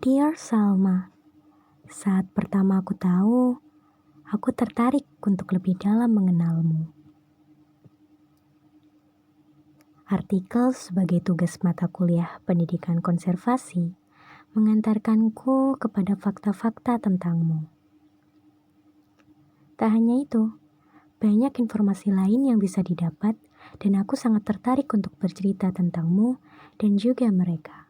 Dear Salma, saat pertama aku tahu, aku tertarik untuk lebih dalam mengenalmu. Artikel sebagai tugas mata kuliah pendidikan konservasi mengantarkanku kepada fakta-fakta tentangmu. Tak hanya itu, banyak informasi lain yang bisa didapat dan aku sangat tertarik untuk bercerita tentangmu dan juga mereka.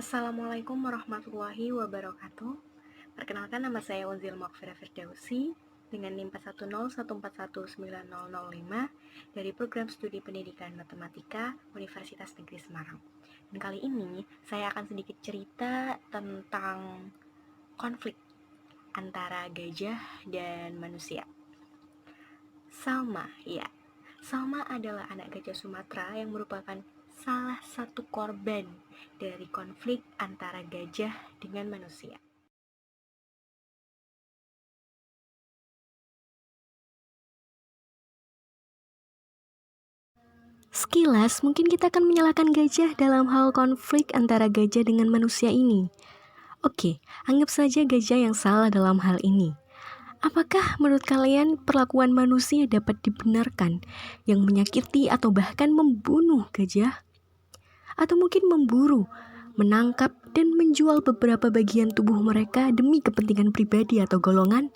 Assalamualaikum warahmatullahi wabarakatuh. Perkenalkan, nama saya Unzil Makfira Firdausi dengan NIM 101419005 dari Program Studi Pendidikan Matematika Universitas Negeri Semarang. Dan kali ini saya akan sedikit cerita tentang konflik antara gajah dan manusia. Salma adalah anak gajah Sumatera yang merupakan salah satu korban dari konflik antara gajah dengan manusia. Sekilas, mungkin kita akan menyalahkan gajah dalam hal konflik antara gajah dengan manusia ini. Oke, anggap saja gajah yang salah dalam hal ini. Apakah menurut kalian perlakuan manusia dapat dibenarkan yang menyakiti atau bahkan membunuh gajah? Atau mungkin memburu, menangkap, dan menjual beberapa bagian tubuh mereka demi kepentingan pribadi atau golongan?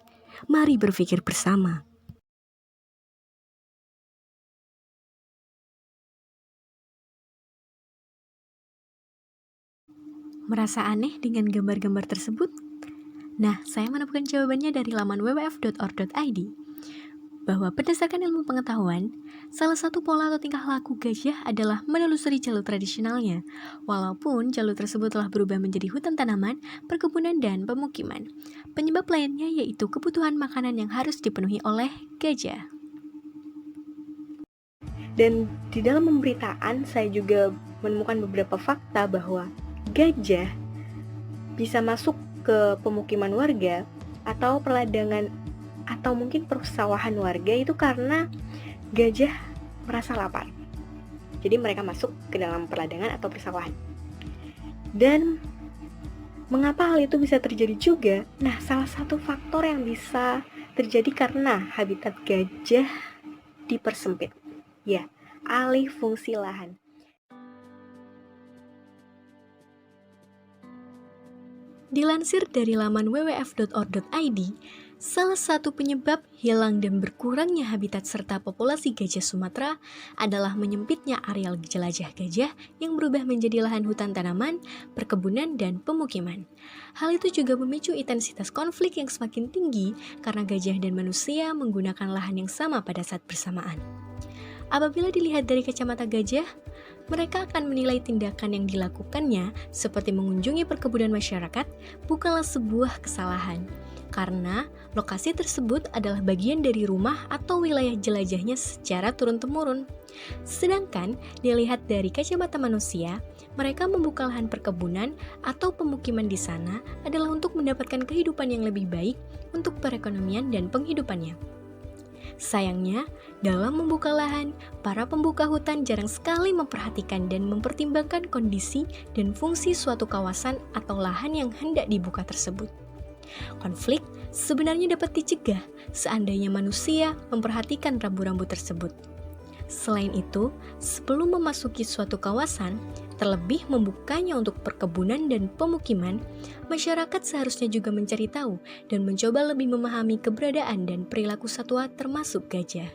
Mari berpikir bersama. Merasa aneh dengan gambar-gambar tersebut? Nah, saya menemukan jawabannya dari laman wwf.org.id bahwa berdasarkan ilmu pengetahuan, salah satu pola atau tingkah laku gajah adalah menelusuri jalur tradisionalnya, walaupun jalur tersebut telah berubah menjadi hutan tanaman, perkebunan, dan pemukiman. Penyebab lainnya yaitu kebutuhan makanan yang harus dipenuhi oleh gajah. Dan di dalam pemberitaan saya juga menemukan beberapa fakta bahwa gajah bisa masuk ke pemukiman warga atau peladangan atau mungkin persawahan warga itu karena gajah merasa lapar. Jadi mereka masuk ke dalam peladangan atau persawahan. Dan mengapa hal itu bisa terjadi juga? Nah, salah satu faktor yang bisa terjadi karena habitat gajah dipersempit. Ya, alih fungsi lahan. Dilansir dari laman wwf.org.id, salah satu penyebab hilang dan berkurangnya habitat serta populasi gajah Sumatera adalah menyempitnya areal jelajah gajah yang berubah menjadi lahan hutan tanaman, perkebunan, dan pemukiman. Hal itu juga memicu intensitas konflik yang semakin tinggi karena gajah dan manusia menggunakan lahan yang sama pada saat bersamaan. Apabila dilihat dari kacamata gajah, mereka akan menilai tindakan yang dilakukannya seperti mengunjungi perkebunan masyarakat bukanlah sebuah kesalahan, karena lokasi tersebut adalah bagian dari rumah atau wilayah jelajahnya secara turun-temurun. Sedangkan dilihat dari kacamata manusia, mereka membuka lahan perkebunan atau pemukiman di sana adalah untuk mendapatkan kehidupan yang lebih baik untuk perekonomian dan penghidupannya. Sayangnya, dalam membuka lahan, para pembuka hutan jarang sekali memperhatikan dan mempertimbangkan kondisi dan fungsi suatu kawasan atau lahan yang hendak dibuka tersebut. Konflik sebenarnya dapat dicegah seandainya manusia memperhatikan rambu-rambu tersebut. Selain itu, sebelum memasuki suatu kawasan, terlebih membukanya untuk perkebunan dan pemukiman, masyarakat seharusnya juga mencari tahu dan mencoba lebih memahami keberadaan dan perilaku satwa termasuk gajah.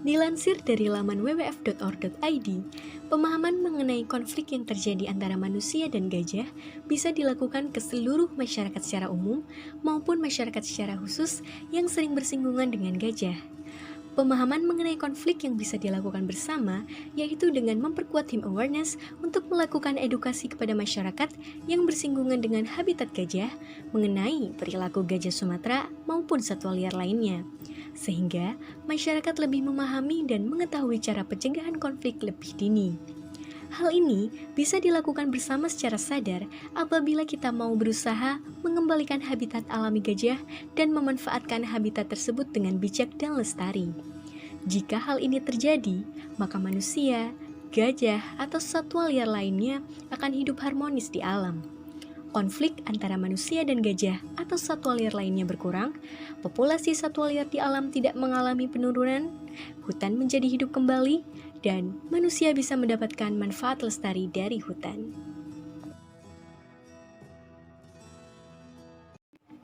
Dilansir dari laman wwf.org.id, pemahaman mengenai konflik yang terjadi antara manusia dan gajah bisa dilakukan ke seluruh masyarakat secara umum maupun masyarakat secara khusus yang sering bersinggungan dengan gajah. Pemahaman mengenai konflik yang bisa dilakukan bersama yaitu dengan memperkuat team awareness untuk melakukan edukasi kepada masyarakat yang bersinggungan dengan habitat gajah mengenai perilaku gajah Sumatera maupun satwa liar lainnya, sehingga masyarakat lebih memahami dan mengetahui cara pencegahan konflik lebih dini. Hal ini bisa dilakukan bersama secara sadar apabila kita mau berusaha mengembalikan habitat alami gajah dan memanfaatkan habitat tersebut dengan bijak dan lestari. Jika hal ini terjadi, maka manusia, gajah, atau satwa liar lainnya akan hidup harmonis di alam. Konflik antara manusia dan gajah atau satwa liar lainnya berkurang, populasi satwa liar di alam tidak mengalami penurunan, hutan menjadi hidup kembali, dan manusia bisa mendapatkan manfaat lestari dari hutan.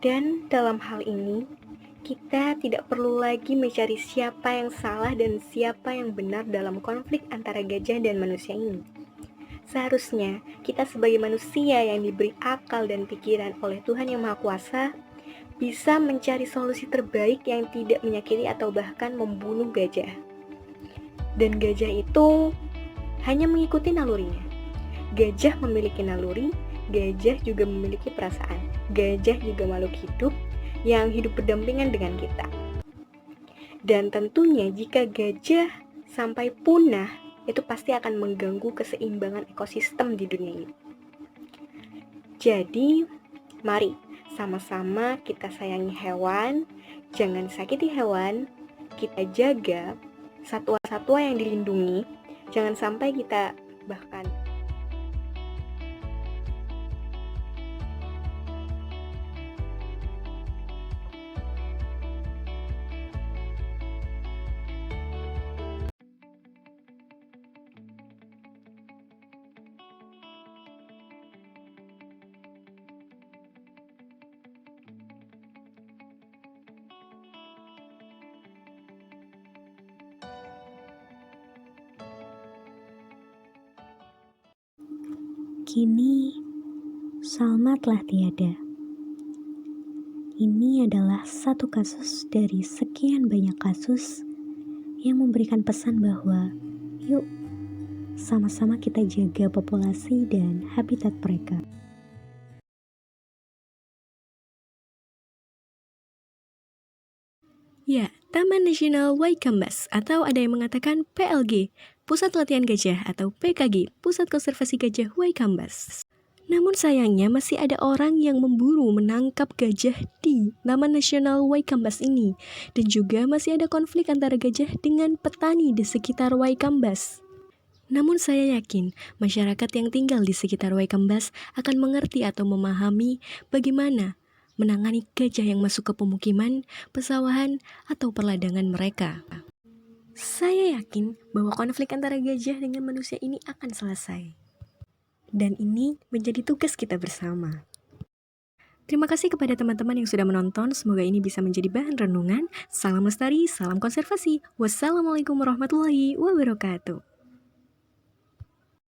Dan dalam hal ini, kita tidak perlu lagi mencari siapa yang salah dan siapa yang benar dalam konflik antara gajah dan manusia ini. Seharusnya kita sebagai manusia yang diberi akal dan pikiran oleh Tuhan Yang Maha Kuasa bisa mencari solusi terbaik yang tidak menyakiti atau bahkan membunuh gajah. Dan gajah itu hanya mengikuti nalurinya. Gajah memiliki naluri, gajah juga memiliki perasaan. Gajah juga makhluk hidup yang hidup berdampingan dengan kita. Dan tentunya jika gajah sampai punah, itu pasti akan mengganggu keseimbangan ekosistem di dunia ini. Jadi, mari sama-sama kita sayangi hewan, jangan sakiti hewan, kita jaga satwa-satwa yang dilindungi, jangan sampai kita bahkan Kini, Salma telah tiada. Ini adalah satu kasus dari sekian banyak kasus yang memberikan pesan bahwa yuk, sama-sama kita jaga populasi dan habitat mereka. Ya, Taman Nasional Waikambas atau ada yang mengatakan PLG, Pusat Latihan Gajah atau PKG, Pusat Konservasi Gajah Waikambas. Namun sayangnya masih ada orang yang memburu menangkap gajah di Taman Nasional Waikambas ini. Dan juga masih ada konflik antara gajah dengan petani di sekitar Waikambas. Namun saya yakin masyarakat yang tinggal di sekitar Waikambas akan mengerti atau memahami bagaimana menangani gajah yang masuk ke pemukiman, pesawahan, atau perladangan mereka. Saya yakin bahwa konflik antara gajah dengan manusia ini akan selesai. Dan ini menjadi tugas kita bersama. Terima kasih kepada teman-teman yang sudah menonton. Semoga ini bisa menjadi bahan renungan. Salam lestari, salam konservasi. Wassalamualaikum warahmatullahi wabarakatuh.